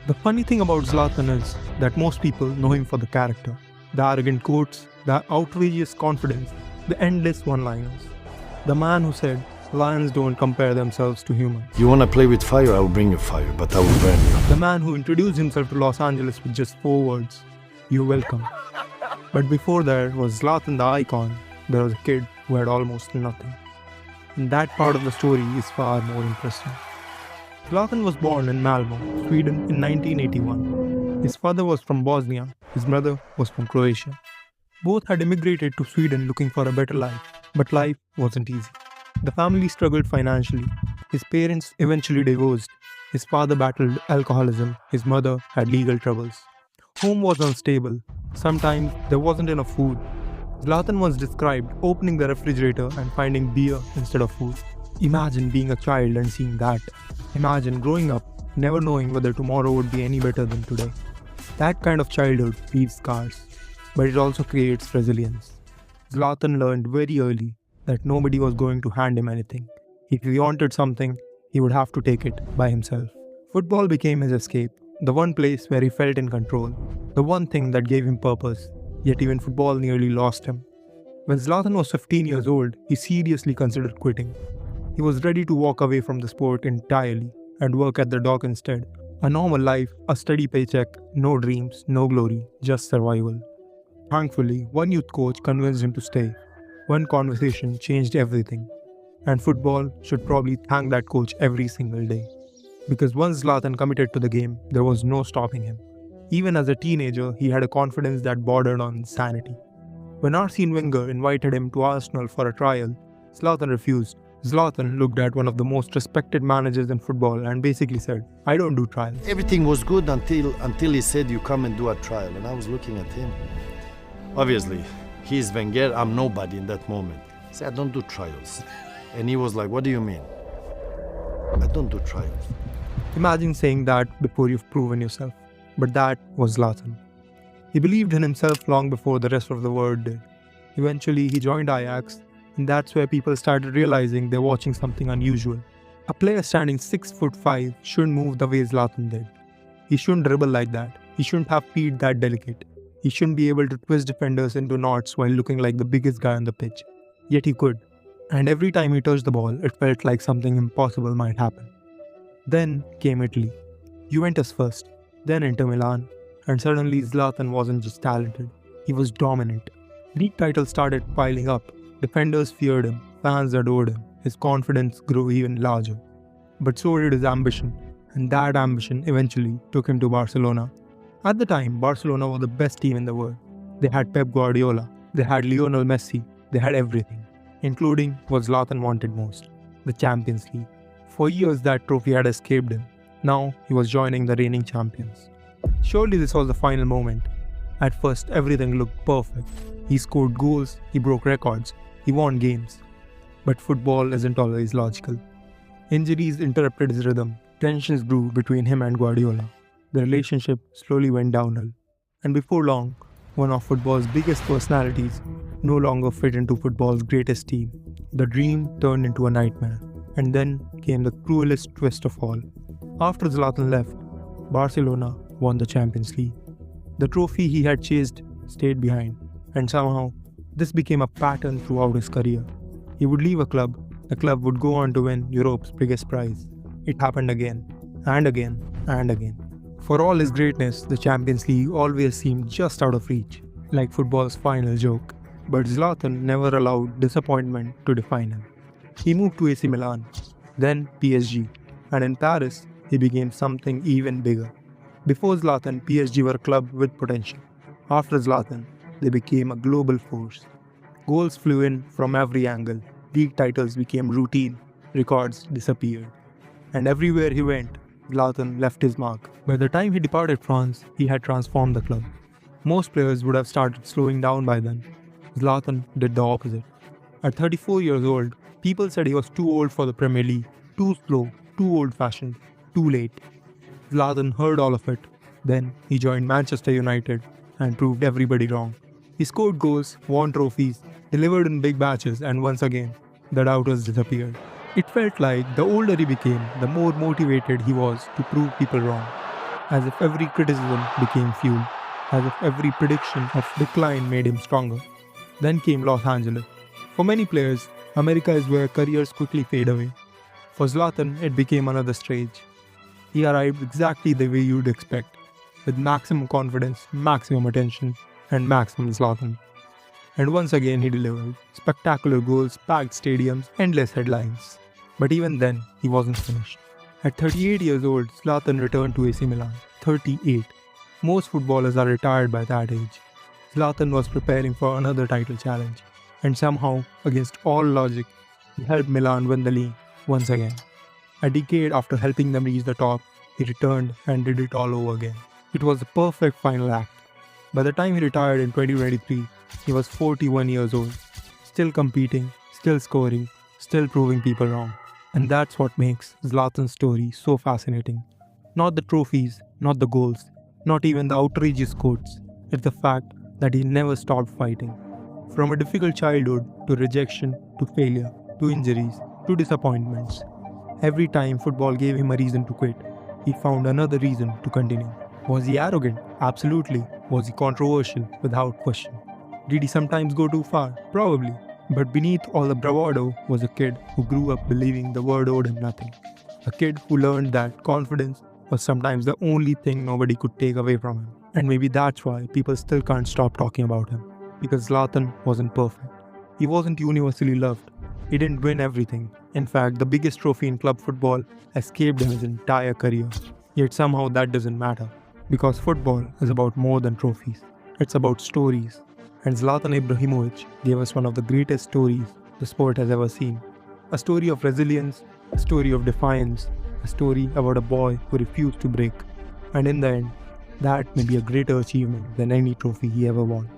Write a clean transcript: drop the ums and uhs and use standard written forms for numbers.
The funny thing about Zlatan is that most people know him for the character, the arrogant quotes, the outrageous confidence, the endless one-liners. The man who said, "Lions don't compare themselves to humans." You wanna play with fire? I will bring you fire, but I will burn you. The man who introduced himself to Los Angeles with just 4 words, "You're welcome." But before there was Zlatan the icon, there was a kid who had almost nothing. And that part of the story is far more interesting. Zlatan was born in Malmö, Sweden in 1981. His father was from Bosnia, his mother was from Croatia. Both had immigrated to Sweden looking for a better life, but life wasn't easy. The family struggled financially. His parents eventually divorced. His father battled alcoholism, his mother had legal troubles. Home was unstable. Sometimes there wasn't enough food. Zlatan once described opening the refrigerator and finding beer instead of food. Imagine being a child and seeing that. Imagine growing up, never knowing whether tomorrow would be any better than today. That kind of childhood leaves scars, but it also creates resilience. Zlatan learned very early that nobody was going to hand him anything. If he wanted something, he would have to take it by himself. Football became his escape, the one place where he felt in control, the one thing that gave him purpose, yet even football nearly lost him. When Zlatan was 15 years old, he seriously considered quitting. He was ready to walk away from the sport entirely and work at the dock instead. A normal life, a steady paycheck, no dreams, no glory, just survival. Thankfully, one youth coach convinced him to stay. One conversation changed everything. And football should probably thank that coach every single day. Because once Zlatan committed to the game, there was no stopping him. Even as a teenager, he had a confidence that bordered on insanity. When Arsene Wenger invited him to Arsenal for a trial, Zlatan refused. Zlatan looked at one of the most respected managers in football and basically said, "I don't do trials." Everything was good until he said you come and do a trial, and I was looking at him. Obviously, he's Wenger, I'm nobody in that moment. I said, "I don't do trials." And he was like, "What do you mean?" "I don't do trials." Imagine saying that before you've proven yourself. But that was Zlatan. He believed in himself long before the rest of the world did. Eventually, he joined Ajax, and that's where people started realizing they're watching something unusual. A player standing 6'5" shouldn't move the way Zlatan did. He shouldn't dribble like that. He shouldn't have feet that delicate. He shouldn't be able to twist defenders into knots while looking like the biggest guy on the pitch. Yet he could. And every time he touched the ball, it felt like something impossible might happen. Then came Italy. Juventus first, then Inter Milan, and suddenly Zlatan wasn't just talented, he was dominant. League titles started piling up, defenders feared him, fans adored him, his confidence grew even larger. But so did his ambition, and that ambition eventually took him to Barcelona. At the time, Barcelona was the best team in the world. They had Pep Guardiola, they had Lionel Messi, they had everything, including what Zlatan wanted most, the Champions League. For years that trophy had escaped him. Now he was joining the reigning champions. Surely this was the final moment. At first everything looked perfect. He scored goals, he broke records, he won games. But football isn't always logical. Injuries interrupted his rhythm. Tensions grew between him and Guardiola. The relationship slowly went downhill. And before long, one of football's biggest personalities no longer fit into football's greatest team. The dream turned into a nightmare. And then came the cruelest twist of all. After Zlatan left, Barcelona won the Champions League. The trophy he had chased stayed behind, and somehow this became a pattern throughout his career. He would leave a club, the club would go on to win Europe's biggest prize. It happened again, and again, and again. For all his greatness, the Champions League always seemed just out of reach, like football's final joke. But Zlatan never allowed disappointment to define him. He moved to AC Milan, then PSG, and in Paris, he became something even bigger. Before Zlatan, PSG were a club with potential. After Zlatan, they became a global force. Goals flew in from every angle, league titles became routine, records disappeared. And everywhere he went, Zlatan left his mark. By the time he departed France, he had transformed the club. Most players would have started slowing down by then. Zlatan did the opposite. At 34 years old, people said he was too old for the Premier League, too slow, too old-fashioned, too late. Zlatan heard all of it. Then he joined Manchester United and proved everybody wrong. He scored goals, won trophies, delivered in big matches, and once again, the doubters disappeared. It felt like the older he became, the more motivated he was to prove people wrong. as if every criticism became fuel, as if every prediction of decline made him stronger. Then came Los Angeles. For many players, America is where careers quickly fade away. For Zlatan, it became another stage. He arrived exactly the way you'd expect, with maximum confidence, maximum attention, and maximum Zlatan. And once again he delivered. Spectacular goals, packed stadiums, endless headlines. But even then, he wasn't finished. At 38 years old, Zlatan returned to AC Milan. 38. Most footballers are retired by that age. Zlatan was preparing for another title challenge. And somehow, against all logic, he helped Milan win the league once again. A decade after helping them reach the top, he returned and did it all over again. It was the perfect final act. By the time he retired in 2023, he was 41 years old, still competing, still scoring, still proving people wrong. And that's what makes Zlatan's story so fascinating. Not the trophies, not the goals, not even the outrageous quotes. It's the fact that he never stopped fighting. From a difficult childhood, to rejection, to failure, to injuries, to disappointments. Every time football gave him a reason to quit, he found another reason to continue. Was he arrogant? Absolutely. Was he controversial? Without question. Did he sometimes go too far? Probably. But beneath all the bravado was a kid who grew up believing the world owed him nothing. A kid who learned that confidence was sometimes the only thing nobody could take away from him. And maybe that's why people still can't stop talking about him. Because Zlatan wasn't perfect. He wasn't universally loved. He didn't win everything. In fact, the biggest trophy in club football escaped him his entire career. Yet somehow that doesn't matter. Because football is about more than trophies. It's about stories. And Zlatan Ibrahimović gave us one of the greatest stories the sport has ever seen. A story of resilience, a story of defiance, a story about a boy who refused to break. And in the end, that may be a greater achievement than any trophy he ever won.